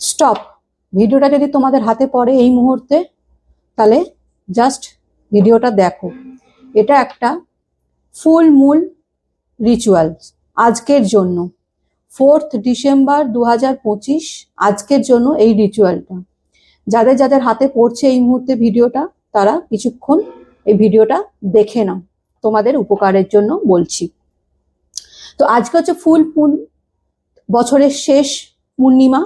Stop. ভিডিওটা যদি তোমাদের হাতে পড়ে এই মুহূর্তে, তাহলে জাস্ট ভিডিওটা দেখো। এটা একটা ফুল মুন রিচুয়াল আজকের জন্য, 4th ডিসেম্বর 2025 আজকের জন্য এই রিচুয়ালটা। যাদের যাদের হাতে পড়ছে এই মুহূর্তে ভিডিওটা, তারা কিছুক্ষণ এই ভিডিওটা দেখে নাও, তোমাদের উপকারের জন্য বলছি। তো আজকে হচ্ছে ফুল মুন, বছরের শেষ পূর্ণিমা।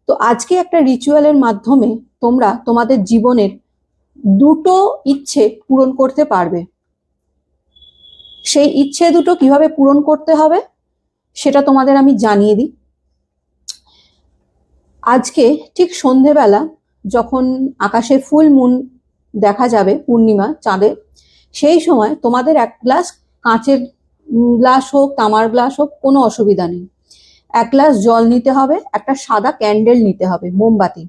তো আজকে একটা রিচুয়ালের মাধ্যমে তোমরা তোমাদের জীবনের দুটো ইচ্ছে পূরণ করতে পারবে। সেই ইচ্ছে দুটো কিভাবে পূরণ করতে হবে সেটা তোমাদের আমি জানিয়ে দিই। আজকে ঠিক সন্ধেবেলা যখন আকাশে ফুল মুন দেখা যাবে, পূর্ণিমা চাঁদে, সেই সময় তোমাদের এক গ্লাস কাঁচের গ্লাস হোক, তামার গ্লাস হোক, কোনো অসুবিধা নেই, এক গ্লাস জল নিতে হবে, একটা সাদা ক্যান্ডেল নিতে হবে, মোমবাতি।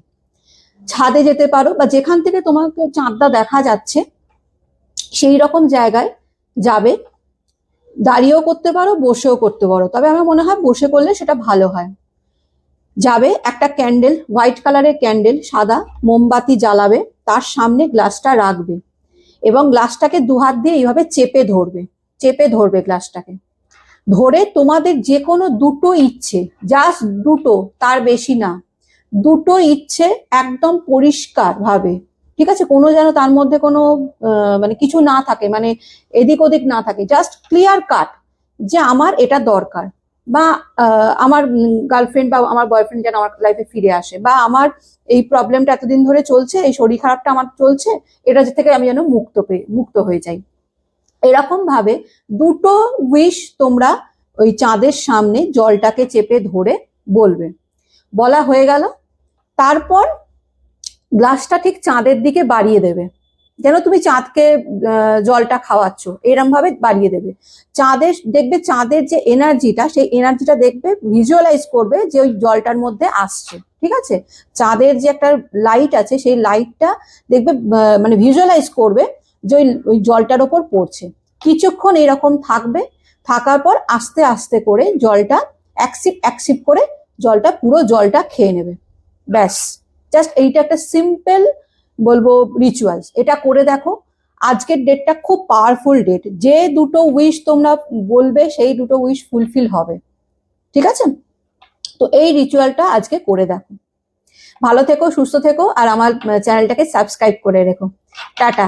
ছাদে যেতে পারো বা যেখান থেকে তোমাকে চাঁদটা দেখা যাচ্ছে সেই রকম জায়গায় যাবে। দাঁড়িয়েও করতে পারো, বসেও করতে পারো, তবে আমার মনে হয় বসে করলে সেটা ভালো হয়। যাবে, একটা ক্যান্ডেল, হোয়াইট কালারের ক্যান্ডেল, সাদা মোমবাতি জ্বালাবে, তার সামনে গ্লাসটা রাখবে এবং গ্লাসটাকে দুহাত দিয়ে এইভাবে চেপে ধরবে গ্লাসটাকে। ধরে তোমাদের যে কোনো দুটো ইচ্ছে, জাস্ট দুটো, তার বেশি না, দুটো ইচ্ছে একদম পরিষ্কার ভাবে, ঠিক আছে, কোনো যেন তার মধ্যে কোনো মানে কিছু না থাকে, মানে এদিক ওদিক না থাকে, জাস্ট ক্লিয়ার কাট যে আমার এটা দরকার, বা আমার গার্লফ্রেন্ড বা আমার বয়ফ্রেন্ড যেন আমার লাইফে ফিরে আসে, বা আমার এই প্রবলেমটা এতদিন ধরে চলছে, এই শরীর খারাপটা আমার চলছে, এটা থেকে আমি যেন মুক্ত হয়ে যাই। এরকম ভাবে দুটো উইশ তোমরা ওই চাঁদের সামনে জলটাকে চেপে ধরে বলবে। বলা হয়ে গেল, তারপর গ্লাসটা ঠিক চাঁদের দিকে বাড়িয়ে দেবে, যেন তুমি চাঁদকে জলটা খাওয়াচ্ছ, এরম ভাবে বাড়িয়ে দেবে। দেখবে চাঁদের যে এনার্জিটা, সেই এনার্জিটা দেখবে, ভিজুয়ালাইজ করবে যে ওই জলটার মধ্যে আসছে, ঠিক আছে। চাঁদের যে একটা লাইট আছে, সেই লাইটটা দেখবে, মানে ভিজুয়ালাইজ করবে যে ওই জলটার ওপর পড়ছে। কিছুক্ষণ এরকম থাকবে, থাকার পর আস্তে আস্তে করে জলটা অ্যাকসিপ করে পুরো জলটা খেয়ে নেবে। ব্যাস, জাস্ট এইটা একটা সিম্পল বলবো রিচুয়ালস, এটা করে দেখো। আজকের ডেটটা খুব পাওয়ারফুল ডেট, যে দুটো উইশ তোমরা বলবে সেই দুটো উইশ ফুলফিল হবে, ঠিক আছে। তো এই রিচুয়ালটা আজকে করে দেখো। ভালো থেকো, সুস্থ থেকো, আর আমার চ্যানেলটাকে সাবস্ক্রাইব করে রেখো। টাটা।